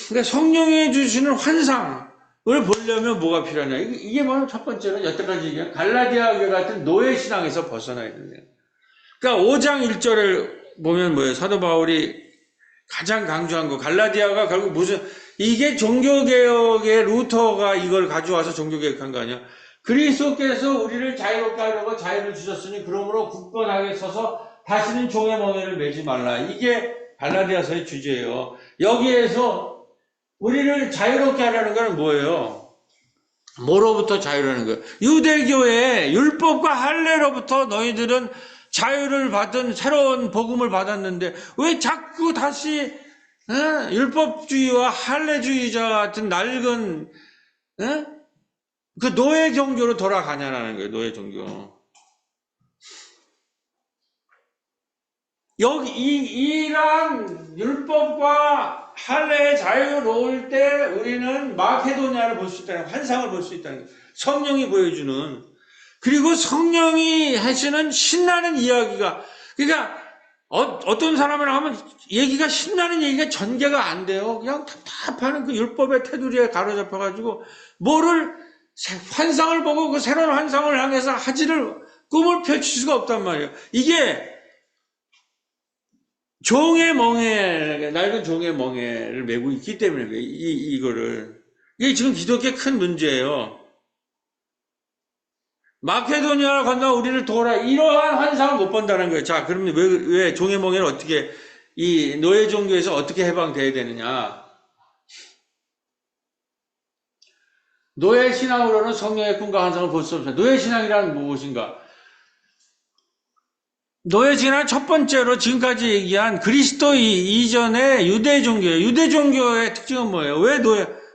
그러니까 성령이 주시는 환상을 보려면 뭐가 필요하냐. 이게 바로 첫 번째로 여태까지 얘기한 갈라디아 교회 같은 노예신앙에서 벗어나야 된대요. 그러니까 5장 1절을 보면 뭐예요? 사도 바울이 가장 강조한 거. 갈라디아가 결국 이게 종교개혁의 루터가 이걸 가져와서 종교개혁한 거 아니야? 그리스도께서 우리를 자유롭게 하려고 자유를 주셨으니 그러므로 굳건하게 서서 다시는 종의 멍에를 매지 말라. 이게 갈라디아서의 주제예요. 여기에서 우리를 자유롭게 하려는 건 뭐예요? 뭐로부터 자유라는 거예요? 유대교의 율법과 할례로부터 너희들은 자유를 받은 새로운 복음을 받았는데 왜 자꾸 다시 율법주의와 할례주의자 같은 낡은 그 노예 종교로 돌아가냐라는 거예요. 노예 종교. 여기 이러한 율법과 할례의 자유로울 때 우리는 마케도니아를 볼 수 있다는, 환상을 볼 수 있다는 거예요. 성령이 보여주는. 그리고 성령이 하시는 신나는 이야기가, 그러니까 어떤 사람을 하면 얘기가 신나는 얘기가 전개가 안 돼요. 그냥 답답하는 그 율법의 테두리에 가로잡혀가지고 뭐를 환상을 보고 그 새로운 환상을 향해서 꿈을 펼칠 수가 없단 말이에요. 이게 낡은 종의 멍에를 메고 있기 때문에 그래요. 이게 지금 기독교의 큰 문제예요. 마케도니아를 건너 우리를 도우라. 이러한 환상을 못 본다는 거예요. 자, 그러면 왜 종의 멍에를 어떻게, 이 노예 종교에서 어떻게 해방돼야 되느냐. 노예 신앙으로는 성령의 꿈과 환상을 볼 수 없습니다. 노예 신앙이란 무엇인가? 노예 신앙은 첫 번째로 지금까지 얘기한 그리스도 이전의 유대 종교예요. 유대 종교의 특징은 뭐예요? 왜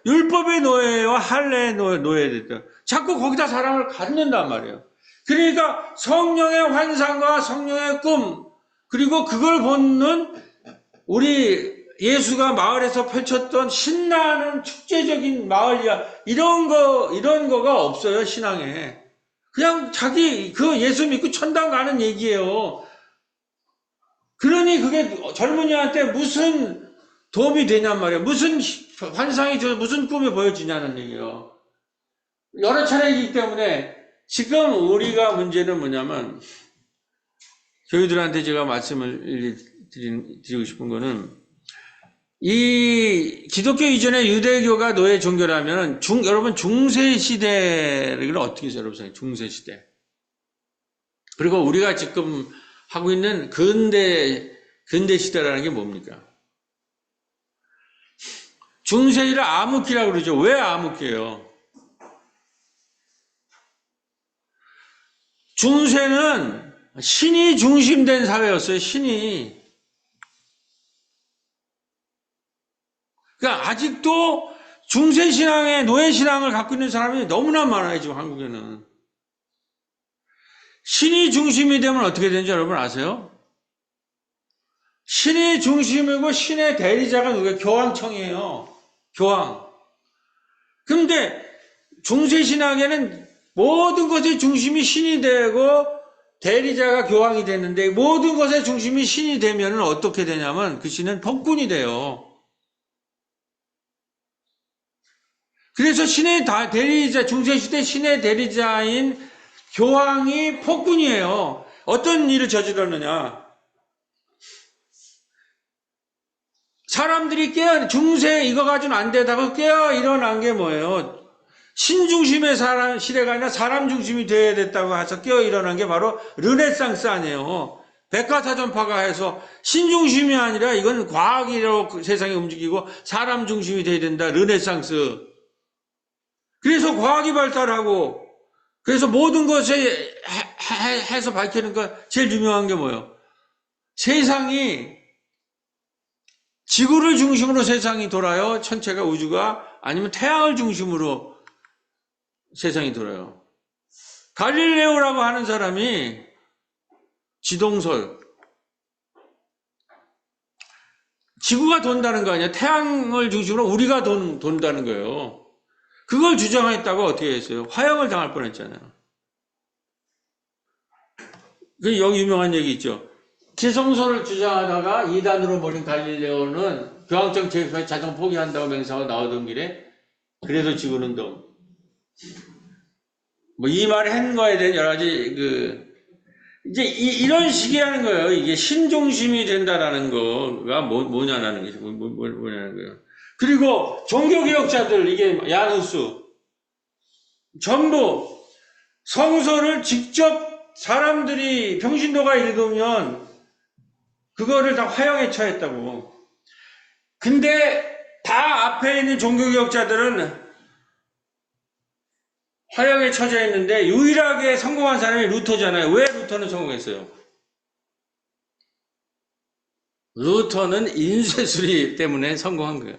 율법의 노예와 할례의 노예됐다. 자꾸 거기다 사람을 갖는단 말이에요. 그러니까 성령의 환상과 성령의 꿈, 그리고 그걸 보는 우리 예수가 마을에서 펼쳤던 신나는 축제적인 마을이야. 이런 거가 없어요, 신앙에. 그냥 자기 예수 믿고 천당 가는 얘기예요. 그러니 그게 젊은이한테 무슨 도움이 되냔 말이에요. 무슨 환상이 무슨 꿈이 보여지냐는 얘기예요. 여러 차례이기 때문에 지금 우리가 문제는 뭐냐면, 교회들한테 제가 말씀을 드리고 싶은 거는, 이 기독교 이전에 유대교가 노예 종교라면 여러분 중세 시대를 어떻게 해서 여러분 생각해요? 중세 시대. 그리고 우리가 지금 하고 있는 근대 시대라는 게 뭡니까? 중세를 암흑기라고 그러죠. 왜 암흑기예요? 중세는 신이 중심된 사회였어요. 신이. 그러니까 아직도 중세신앙의 노예신앙을 갖고 있는 사람이 너무나 많아요, 지금 한국에는. 신이 중심이 되면 어떻게 되는지 여러분 아세요? 신이 중심이고 신의 대리자가 누구예요? 교황청이에요. 교황. 근데 중세신앙에는 모든 것의 중심이 신이 되고 대리자가 교황이 됐는데 모든 것의 중심이 신이 되면 어떻게 되냐면 그 신은 폭군이 돼요. 그래서 신의 대리자, 중세시대 신의 대리자인 교황이 폭군이에요. 어떤 일을 저질렀느냐. 사람들이 중세 이거 가지고는 안 되다고 깨어 일어난 게 뭐예요? 신중심의 시대가 아니라 사람 중심이 되어야 됐다고 해서 깨어 일어난 게 바로 르네상스 아니에요. 백과사전파가 해서 신중심이 아니라 이건 과학이라고 세상이 움직이고 사람 중심이 돼야 된다. 르네상스. 그래서 과학이 발달하고 그래서 모든 것에 해서 밝히는 거 제일 유명한 게 뭐예요? 세상이 지구를 중심으로 세상이 돌아요. 천체가 우주가 아니면 태양을 중심으로 세상이 돌아요. 갈릴레오라고 하는 사람이 지동설 지구가 돈다는 거 아니야. 태양을 중심으로 우리가 돈다는 거예요. 그걸 주장했다고 어떻게 했어요? 화형을 당할 뻔했잖아요. 여기 유명한 얘기 있죠. 지성소를 주장하다가 이단으로 몰린 갈릴레오는 교황청 제if에 자정 포기한다고 맹세하고 나오던 길에 그래도 지구는 동. 뭐 이 말을 한 거에 대한 여러 가지 이제 이런 식이라는 거예요. 이게 신중심이 된다라는 거가 뭐냐라는 게 뭐냐는 거예요. 그리고 종교개혁자들 이게 야누스 전부 성서를 직접 사람들이 평신도가 읽으면 그거를 다 화형에 처했다고. 근데 다 앞에 있는 종교개혁자들은 화형에 처져 있는데 유일하게 성공한 사람이 루터잖아요. 왜 루터는 성공했어요? 루터는 인쇄술이 때문에 성공한 거예요.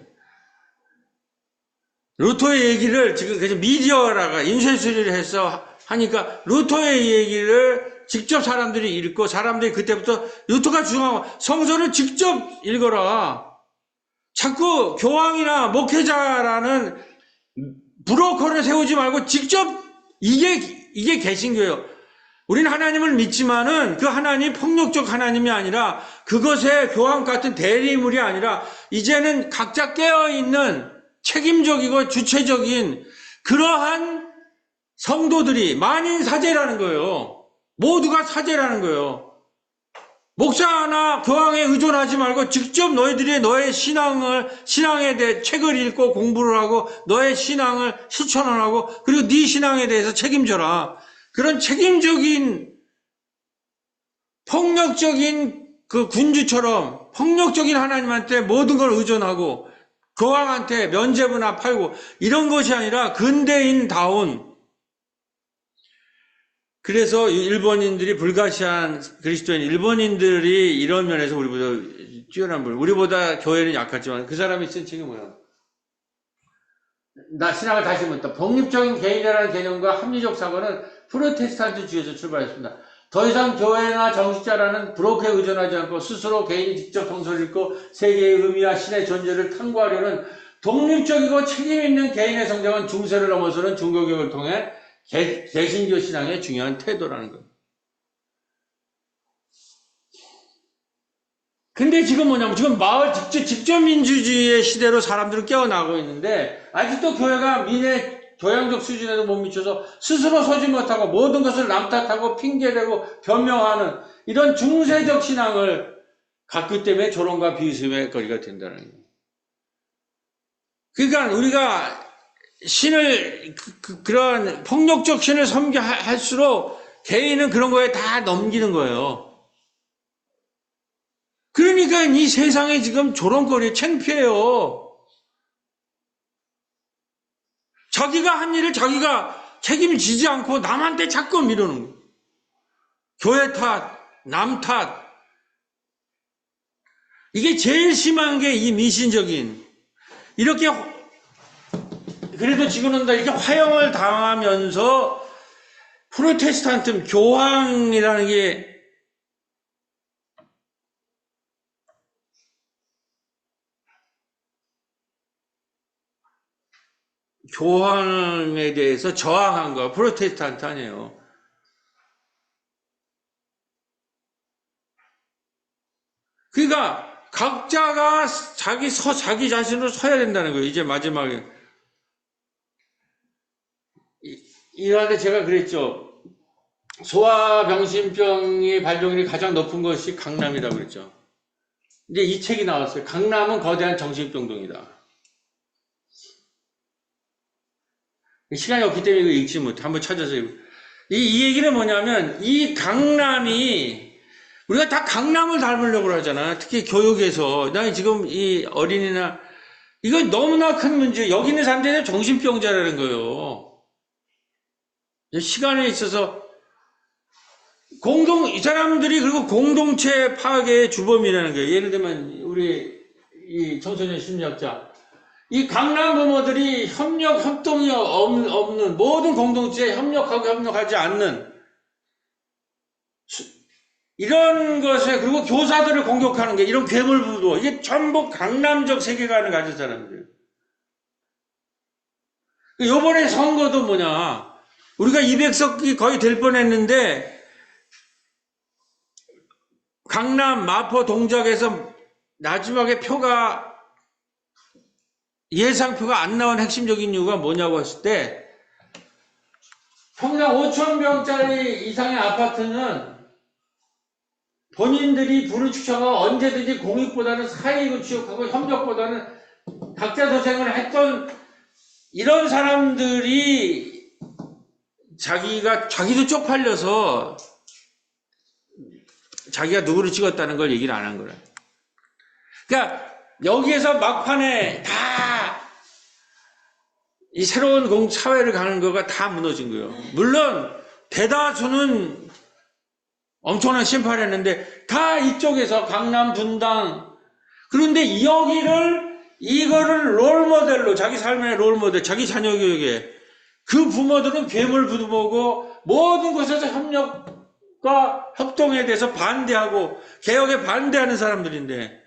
루터의 얘기를 지금 그래서 미디어라가 인쇄술이를 해서 하니까 루터의 얘기를 직접 사람들이 읽고 사람들이 그때부터 루터가 주장하고 성서를 직접 읽어라. 자꾸 교황이나 목회자라는 브로커를 세우지 말고 직접 이게 개신교예요. 우리는 하나님을 믿지만은 그 하나님 폭력적 하나님이 아니라 그것의 교황 같은 대리물이 아니라 이제는 각자 깨어있는 책임적이고 주체적인 그러한 성도들이 만인 사제라는 거예요. 모두가 사제라는 거예요. 목사나 교황에 의존하지 말고 직접 너의 신앙에 대해 책을 읽고 공부를 하고 너의 신앙을 실천하고 그리고 네 신앙에 대해서 책임져라. 그런 책임적인 폭력적인 그 군주처럼 폭력적인 하나님한테 모든 걸 의존하고 교황한테 면죄부나 팔고 이런 것이 아니라 근대인다운 그래서 일본인들이 불가시한 그리스도인 일본인들이 이런 면에서 우리보다 뛰어난 분 우리보다 교회는 약하지만 그 사람이 쓴 책이 뭐야? 나 신학을 다시 묻다. 독립적인 개인이라는 개념과 합리적 사고는 프로테스탄트주의에서 출발했습니다. 더 이상 교회나 정식자라는 브로커에 의존하지 않고 스스로 개인이 직접 통솔을 읽고 세계의 의미와 신의 존재를 탐구하려는 독립적이고 책임있는 개인의 성장은 중세를 넘어서는 중고교육을 통해 개신교 신앙의 중요한 태도라는 거예요. 근데 지금 뭐냐면 지금 마을 직접 민주주의의 시대로 사람들은 깨어나고 있는데 아직도 교회가 민의 교양적 수준에도 못 미쳐서 스스로 서지 못하고 모든 것을 남 탓하고 핑계대고 변명하는 이런 중세적 신앙을 갖기 때문에 조롱과 비웃음의 거리가 된다는 거예요. 그러니까 우리가 신을 그런 폭력적 신을 섬겨할수록 개인은 그런 거에 다 넘기는 거예요. 그러니까 이 세상에 지금 조롱거리 창피해요. 자기가 한 일을 자기가 책임지지 않고 남한테 자꾸 미루는 거예요. 교회 탓, 남 탓. 이게 제일 심한 게 이 미신적인 이렇게 그래도 지금은 다 이렇게 화형을 당하면서 프로테스탄트 교황이라는 게 교황에 대해서 저항한 거야. 프로테스탄트 아니에요. 그러니까 각자가 자기 자신으로 서야 된다는 거예요. 이제 마지막에. 이런데 제가 그랬죠. 소아병신병의 발병률이 가장 높은 것이 강남이라고 그랬죠. 이제 이 책이 나왔어요. 강남은 거대한 정신병동이다. 시간이 없기 때문에 이거 읽지 못해. 한번 찾아서 읽고. 이 얘기는 뭐냐면, 이 강남이, 우리가 다 강남을 닮으려고 하잖아. 특히 교육에서. 나 지금 이 어린이나, 이거 너무나 큰 문제. 여기 있는 사람들이 정신병자라는 거예요. 시간에 있어서, 이 사람들이 그리고 공동체 파괴의 주범이라는 거예요. 예를 들면, 우리 이 청소년 심리학자. 이 강남 부모들이 협동이 없는 모든 공동체에 협력하지 않는 이런 것에 그리고 교사들을 공격하는 게 이런 괴물부도 이게 전부 강남적 세계관을 가진 사람들이에요. 요번에 선거도 뭐냐 우리가 200석이 거의 될 뻔했는데 강남 마포 동작에서 마지막에 예상표가 안 나온 핵심적인 이유가 뭐냐고 했을 때 평당 5,000평짜리 이상의 아파트는 본인들이 부를 추천하고 언제든지 공익보다는 사익을 추구하고 협력보다는 각자 도생을 했던 이런 사람들이 자기도 쪽팔려서 자기가 누구를 찍었다는 걸 얘기를 안 한 거래. 그러니까 여기에서 막판에 다 이 새로운 사회를 가는 거가 다 무너진 거예요. 물론 대다수는 엄청난 심판을 했는데 다 이쪽에서 강남 분당 그런데 이거를 롤모델로 자기 삶의 롤모델 자기 자녀 교육에 그 부모들은 괴물 부모고 모든 곳에서 협력과 협동에 대해서 반대하고 개혁에 반대하는 사람들인데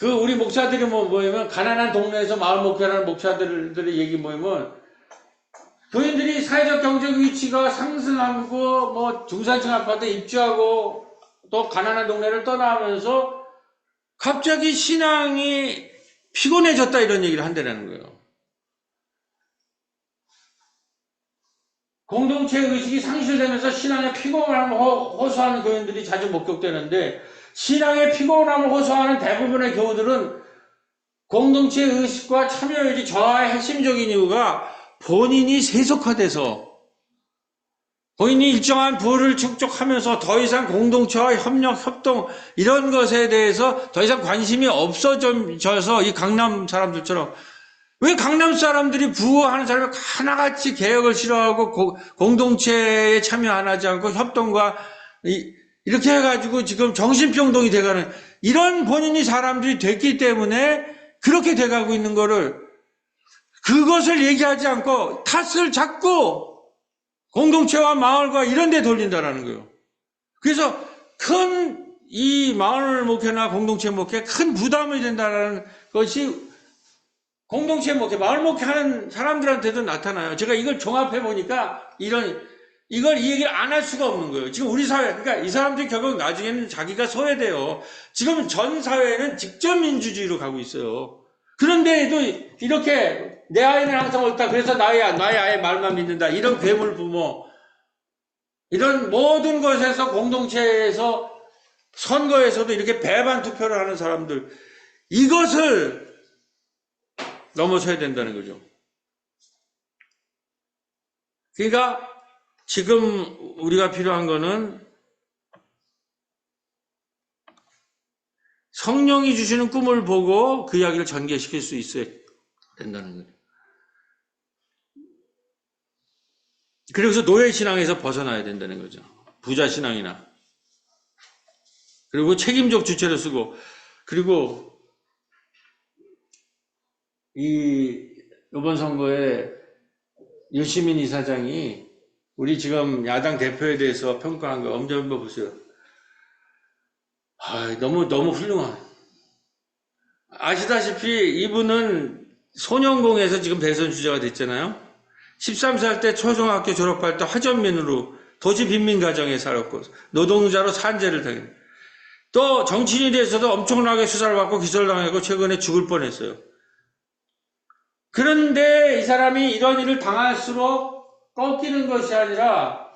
우리 목사들이 모이면 가난한 동네에서 마을 목회하는 목사들의 얘기 모이면 교인들이 사회적 경제적 위치가 상승하고 중산층 아파트 입주하고 또 가난한 동네를 떠나면서 갑자기 신앙이 피곤해졌다 이런 얘기를 한다는 거예요. 공동체 의식이 상실되면서 신앙의 피곤함을 호소하는 교인들이 자주 목격되는데 신앙의 피곤함을 호소하는 대부분의 교우들은 공동체 의식과 참여율이 저하의 핵심적인 이유가 본인이 세속화돼서 본인이 일정한 부를 축적하면서 더 이상 공동체와 협동 이런 것에 대해서 더 이상 관심이 없어져서 이 강남 사람들처럼 왜 강남 사람들이 부하는 사람이 하나같이 개혁을 싫어하고 공동체에 참여 안 하지 않고 협동과 이렇게 해가지고 지금 정신병동이 돼가는 이런 본인이 사람들이 됐기 때문에 그렇게 돼가고 있는 거를 그것을 얘기하지 않고 탓을 자꾸 공동체와 마을과 이런 데 돌린다라는 거예요. 그래서 이 마을 목회나 공동체 목회에 큰 부담이 된다는 것이 공동체 목회, 마을 목회하는 사람들한테도 나타나요. 제가 이걸 종합해 보니까 이걸 이 얘기를 안 할 수가 없는 거예요. 지금 우리 사회, 그러니까 이 사람들이 결국 나중에는 자기가 소외돼요. 지금 전 사회는 직접민주주의로 가고 있어요. 그런데도 이렇게 내 아이는 항상 옳다. 그래서 나의 아이의 말만 믿는다. 이런 괴물 부모, 이런 모든 것에서 공동체에서 선거에서도 이렇게 배반 투표를 하는 사람들, 이것을 넘어서야 된다는 거죠. 그러니까 지금 우리가 필요한 거는 성령이 주시는 꿈을 보고 그 이야기를 전개시킬 수 있어야 된다는 거예요. 그래서 노예신앙에서 벗어나야 된다는 거죠. 부자신앙이나. 그리고 책임적 주체를 쓰고, 그리고 이번 선거에 유시민 이사장이 우리 지금 야당 대표에 대해서 평가한 거 엄정 한번 보세요. 너무 훌륭한. 아시다시피 이분은 소년공에서 지금 대선 주자가 됐잖아요. 13살 때 초등학교 졸업할 때 화전민으로 도시 빈민가정에 살았고 노동자로 산재를 당했고 또 정치인이 돼서도 엄청나게 수사를 받고 기소당하고 최근에 죽을 뻔했어요. 그런데 이 사람이 이런 일을 당할수록 꺾이는 것이 아니라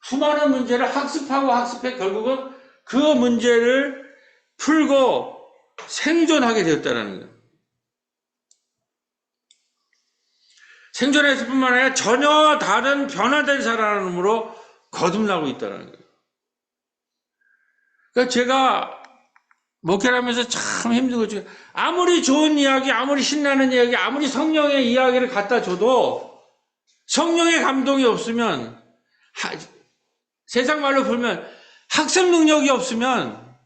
수많은 문제를 학습해 결국은 그 문제를 풀고 생존하게 되었다는 거예요. 생존했을 뿐만 아니라 전혀 다른 변화된 사람으로 거듭나고 있다는 거예요. 그러니까 제가 목회를 하면서 참 힘든 거죠. 아무리 좋은 이야기, 아무리 신나는 이야기, 아무리 성령의 이야기를 갖다 줘도 성령의 감동이 없으면, 세상 말로 풀면 학습 능력이 없으면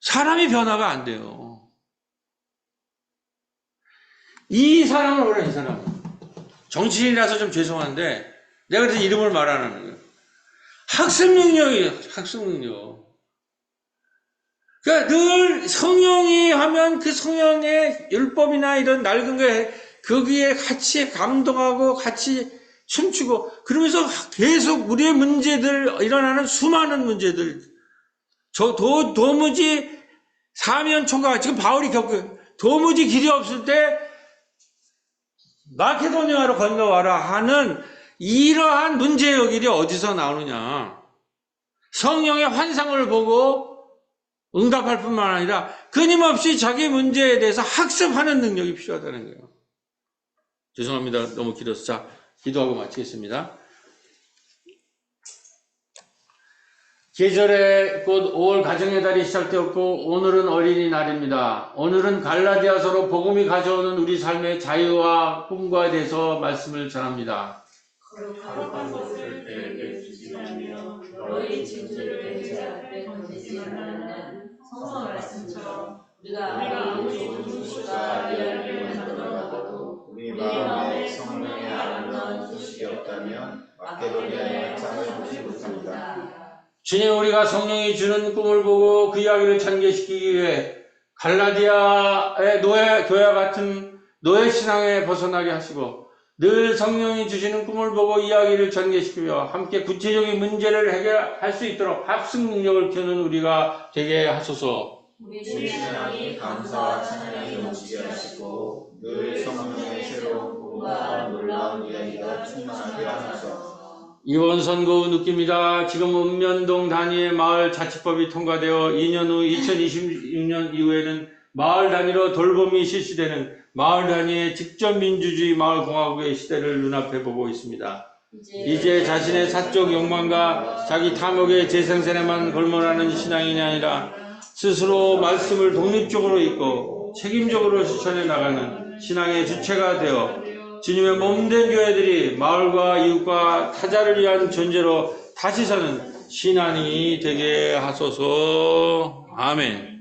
사람이 변화가 안 돼요. 이 사람을 보라, 이 사람은. 정치인이라서 좀 죄송한데 내가 그래서 이름을 말 안 하는 거예요. 학습 능력이에요. 학습 능력. 그러니까 늘 성령이 하면 그 성령의 율법이나 이런 낡은 거에 거기에 같이 감동하고 같이 춤추고 그러면서 계속 우리의 문제들 일어나는 수많은 문제들 도무지 사면초가 지금 바울이 겪은 도무지 길이 없을 때 마케도니아로 건너와라 하는 이러한 문제 여길이 어디서 나오느냐. 성령의 환상을 보고 응답할 뿐만 아니라 끊임없이 자기 문제에 대해서 학습하는 능력이 필요하다는 거예요. 죄송합니다. 너무 길어서. 자, 기도하고 마치겠습니다. 계절에 곧 5월 가정의 달이 시작되었고 오늘은 어린이날입니다. 오늘은 갈라디아서로 복음이 가져오는 우리 삶의 자유와 꿈과 대해서 말씀을 전합니다. 거룩한 것을 내게 주지 말며 너희 진주를 내제 앞에 던지지 말라는 성서 말씀처럼 우리가 아무리 좋은 소식과 이야기를 만들어가도 우리 마음에 성령의 아름다운 소식이 없다면 마케도니아의 한참을 보지 못합니다. 주님, 우리가 성령이 주는 꿈을 보고 그 이야기를 전개시키기 위해 갈라디아의 교회와 같은 노예 신앙에 벗어나게 하시고 늘 성령이 주시는 꿈을 보고 이야기를 전개시키며 함께 구체적인 문제를 해결할 수 있도록 학습 능력을 키우는 우리가 되게 하소서. 우리 신앙이 감사와 찬양이 넘치게 하시고 늘 성령의 새로운 꿈과 놀라운 이야기가 충만하게 하소서. 이번 선거 후 느낍니다. 지금 읍면동 단위의 마을 자치법이 통과되어 2년 후 2026년 이후에는 마을 단위로 돌봄이 실시되는 마을 단위의 직접민주주의 마을공화국의 시대를 눈앞에 보고 있습니다. 이제 자신의 사적 욕망과 자기 탐욕의 재생산에만 걸머나는 신앙인이 아니라 스스로 말씀을 독립적으로 읽고 책임적으로 실천해 나가는 신앙의 주체가 되어 주님의 몸된 교회들이 마을과 이웃과 타자를 위한 존재로 다시 사는 신앙이 되게 하소서. 아멘.